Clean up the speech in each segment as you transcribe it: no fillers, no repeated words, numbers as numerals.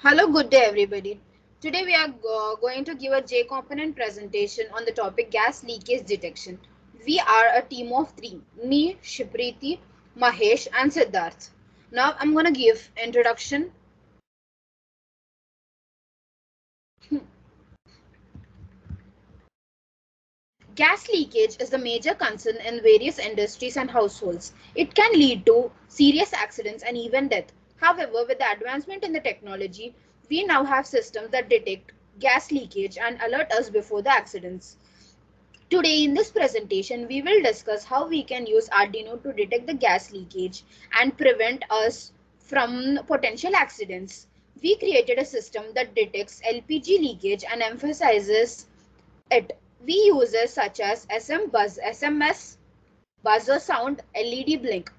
Hello, good day everybody. Today we are going to give a J component presentation on the topic gas leakage detection. We are a team of three, me, Shipreethi, Mahesh and Siddharth. Now I'm going to give introduction. Gas leakage is the major concern in various industries and households. It can lead to serious accidents and even death. However, with the advancement in the technology, we now have systems that detect gas leakage and alert us before the accidents. Today in this presentation, we will discuss how we can use Arduino to detect the gas leakage and prevent us from potential accidents. We created a system that detects LPG leakage and emphasizes it. We uses such as SMS, buzzer sound, LED blink.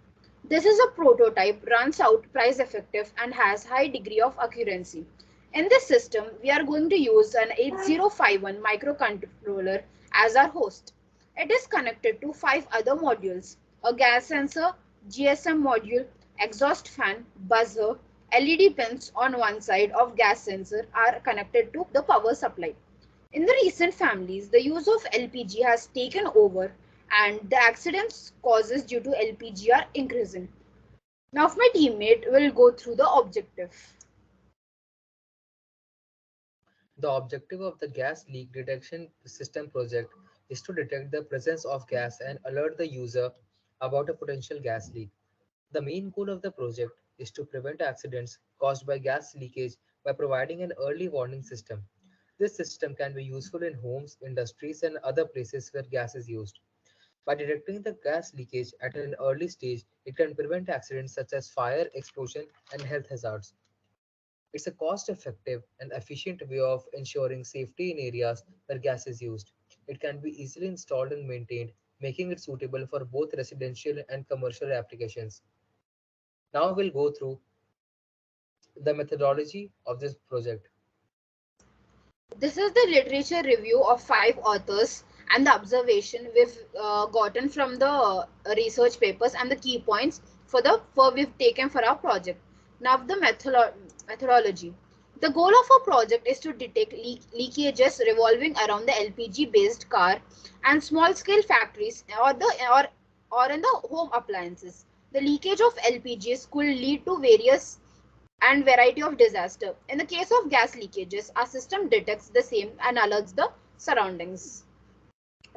This is a prototype, runs out price effective and has high degree of accuracy. In this system, we are going to use an 8051 microcontroller as our host. It is connected to 5 other modules: a gas sensor, GSM module, exhaust fan, buzzer, LED pins on one side of gas sensor are connected to the power supply. In the recent families, the use of LPG has taken over and the accidents causes due to LPG are increasing. Now my teammate will go through the objective. The objective of the gas leak detection system project is to detect the presence of gas and alert the user about a potential gas leak. The main goal of the project is to prevent accidents caused by gas leakage by providing an early warning system. This system can be useful in homes, industries, and other places where gas is used. By detecting the gas leakage at an early stage, it can prevent accidents such as fire, explosion, and health hazards. It's a cost-effective and efficient way of ensuring safety in areas where gas is used. It can be easily installed and maintained, making it suitable for both residential and commercial applications. Now we'll go through the methodology of this project. This is the literature review of 5 authors and the observation we've gotten from the research papers and the key points for we've taken for our project. Now the methodology. The goal of our project is to detect leakages revolving around the LPG based car and small scale factories or in the home appliances. The leakage of LPGs could lead to various and variety of disaster. In the case of gas leakages, our system detects the same and alerts the surroundings.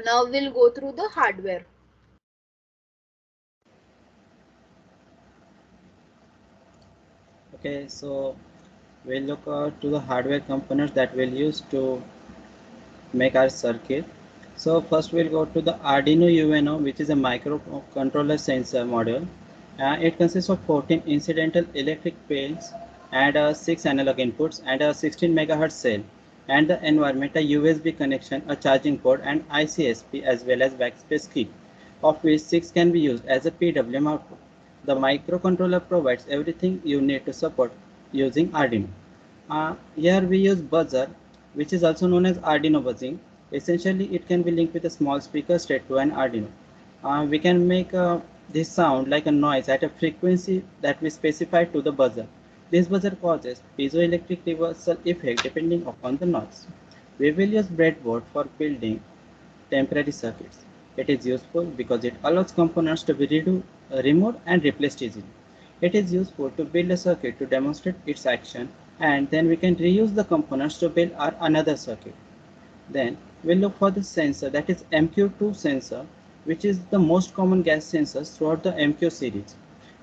Now we'll go through the hardware. Okay, so we'll look to the hardware components that we'll use to make our circuit. So first we'll go to the Arduino UNO, which is a microcontroller sensor module. It consists of 14 incidental electric pins and 6 analog inputs and a 16 megahertz cell, and the environment a USB connection, a charging port, and ICSP as well as backspace key, of which 6 can be used as a PWM output. The microcontroller provides everything you need to support using Arduino. Here we use buzzer, which is also known as Arduino buzzing. Essentially, it can be linked with a small speaker straight to an Arduino. We can make this sound like a noise at a frequency that we specify to the buzzer. This buzzer causes piezoelectric reversal effect depending upon the noise. We will use breadboard for building temporary circuits. It is useful because it allows components to be removed and replaced easily. It is useful to build a circuit to demonstrate its action, and then we can reuse the components to build our another circuit. Then we'll look for the sensor, that is MQ2 sensor, which is the most common gas sensors throughout the MQ series.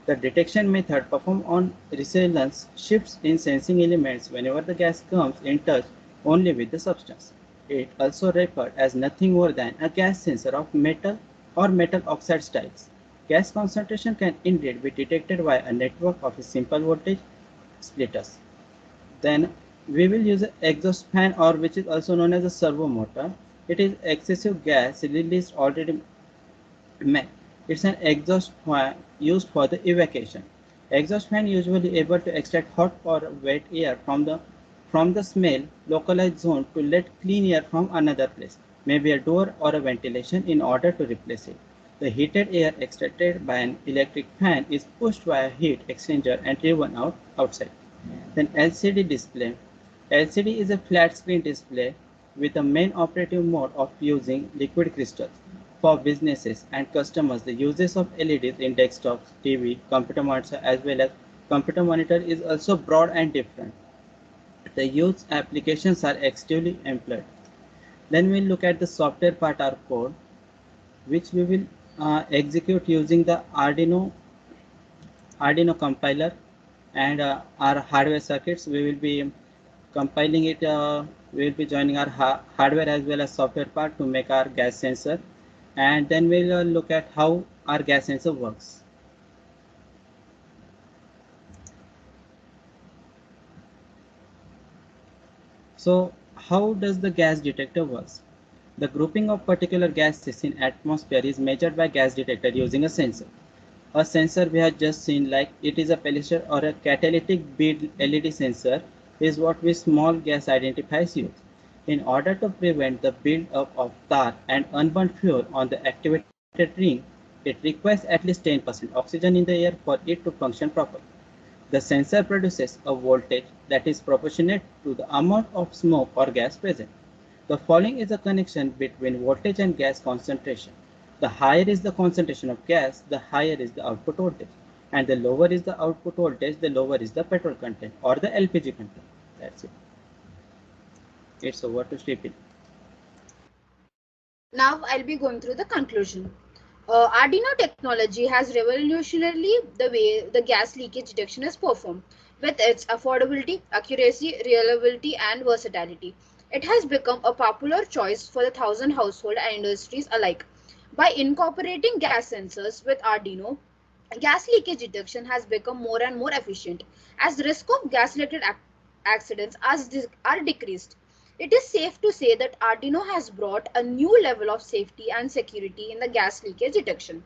The detection method performed on resonance shifts in sensing elements whenever the gas comes in touch only with the substance. It also referred as nothing more than a gas sensor of metal or metal oxide styles. Gas concentration can indeed be detected by a network of simple voltage splitters. Then we will use an exhaust fan, or which is also known as a servo motor. It is excessive gas released already. It's an exhaust fan used for the evacuation. Exhaust fan usually able to extract hot or wet air from the smell localized zone to let clean air from another place, maybe a door or a ventilation, in order to replace it. The heated air extracted by an electric fan is pushed by a heat exchanger and driven outside. Then LCD display. LCD is a flat screen display with the main operative mode of using liquid crystals. For businesses and customers, the uses of LEDs in desktops, TV, computer monitor as well as computer monitor is also broad and different. The use applications are extensively employed. Then we'll look at the software part or code, which we will execute using the Arduino compiler and our hardware circuits. We will be compiling it. We will be joining our hardware as well as software part to make our gas sensor, and then we'll look at how our gas sensor works. So how does the gas detector works? The grouping of particular gases in atmosphere is measured by gas detector using a sensor. A sensor we have just seen, like it is a pellicer or a catalytic bead LED sensor, is what we small gas identifiers use. In order to prevent the build-up of tar and unburnt fuel on the activated ring, it requires at least 10% oxygen in the air for it to function properly. The sensor produces a voltage that is proportionate to the amount of smoke or gas present. The following is a connection between voltage and gas concentration. The higher is the concentration of gas, the higher is the output voltage. And the lower is the output voltage, the lower is the petrol content or the LPG content. That's it. It's over to Shripit. Now I'll be going through the conclusion. Arduino technology has revolutionized the way the gas leakage detection is performed. With its affordability, accuracy, reliability, and versatility, it has become a popular choice for the thousand households and industries alike. By incorporating gas sensors with Arduino, gas leakage detection has become more and more efficient as risk of gas-related accidents are decreased. It is safe to say that Arduino has brought a new level of safety and security in the gas leakage detection.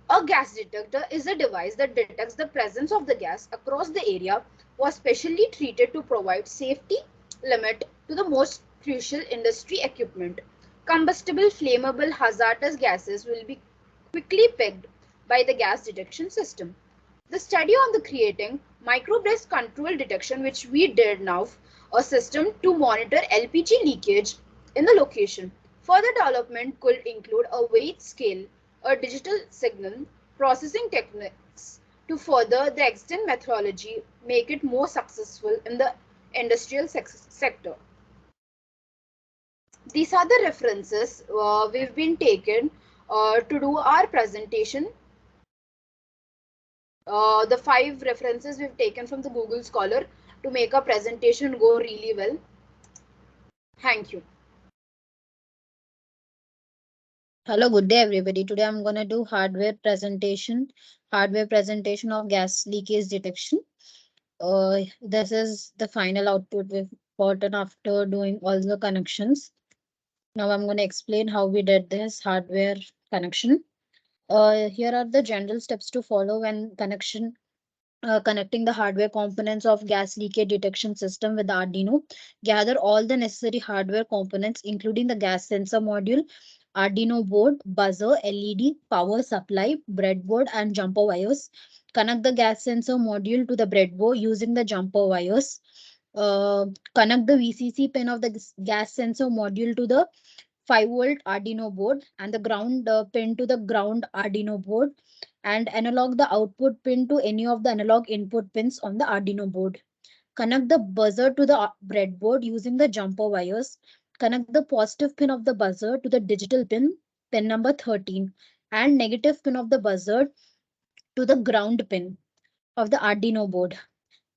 A gas detector is a device that detects the presence of the gas across the area, was specially treated to provide safety limit to the most crucial industry equipment. Combustible, flammable, hazardous gases will be quickly pegged by the gas detection system. The study on the creating microburst control detection, which we did now, a system to monitor LPG leakage in the location. Further development could include a weight scale, a digital signal processing techniques to further the extent methodology, make it more successful in the industrial sector. These are the references we've been taken to do our presentation. The 5 references we've taken from the Google Scholar to make our presentation go really well. Thank you. Hello, good day everybody. Today I'm going to do hardware presentation of gas leakage detection. This is the final output we've gotten after doing all the connections. Now I'm going to explain how we did this hardware connection. Here are the general steps to follow when connecting the hardware components of gas leakage detection system with Arduino. Gather all the necessary hardware components, including the gas sensor module, Arduino board, buzzer, LED, power supply, breadboard, and jumper wires. Connect the gas sensor module to the breadboard using the jumper wires. Connect the VCC pin of the gas sensor module to the 5-volt Arduino board and the ground pin to the ground Arduino board, and analog the output pin to any of the analog input pins on the Arduino board. Connect the buzzer to the breadboard using the jumper wires. Connect the positive pin of the buzzer to the digital pin number 13, and negative pin of the buzzer to the ground pin of the Arduino board.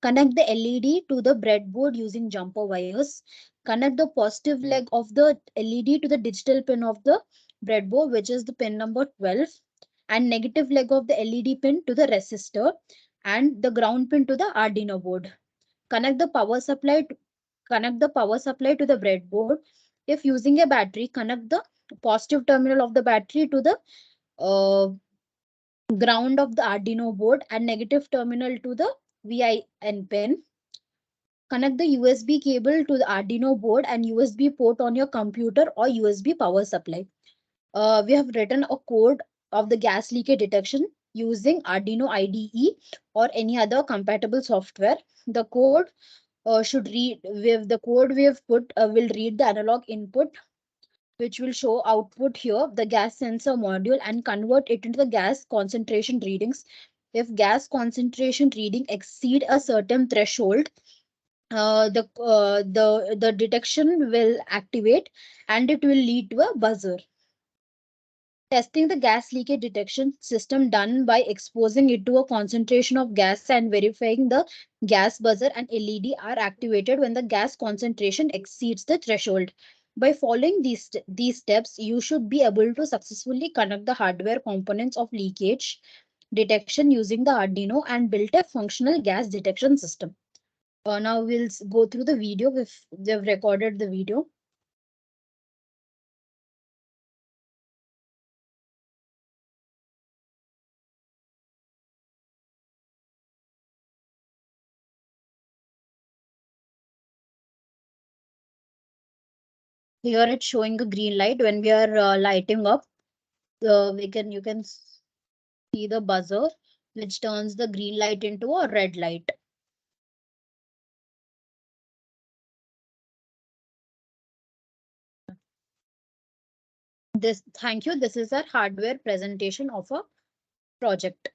Connect the LED to the breadboard using jumper wires. Connect the positive leg of the LED to the digital pin of the breadboard, which is the pin number 12, and negative leg of the LED pin to the resistor and the ground pin to the Arduino board. Connect the power supply to the breadboard. If using a battery, connect the positive terminal of the battery to the uh, ground of the Arduino board and negative terminal to the VIN pin. Connect the USB cable to the Arduino board and USB port on your computer or USB power supply. We have written a code of the gas leakage detection using Arduino IDE or any other compatible software. The code should read with the code we have put will read the analog input, which will show output here, the gas sensor module, and convert it into the gas concentration readings. If gas concentration reading exceed a certain threshold, the detection will activate and it will lead to a buzzer. Testing the gas leakage detection system done by exposing it to a concentration of gas and verifying the gas buzzer and LED are activated when the gas concentration exceeds the threshold. By following these steps, you should be able to successfully connect the hardware components of leakage detection using the Arduino and build a functional gas detection system. Now we'll go through the video. We've recorded the video. Here it's showing a green light. When we are lighting up, you can see the buzzer, which turns the green light into a red light. Thank you. This is our hardware presentation of a project.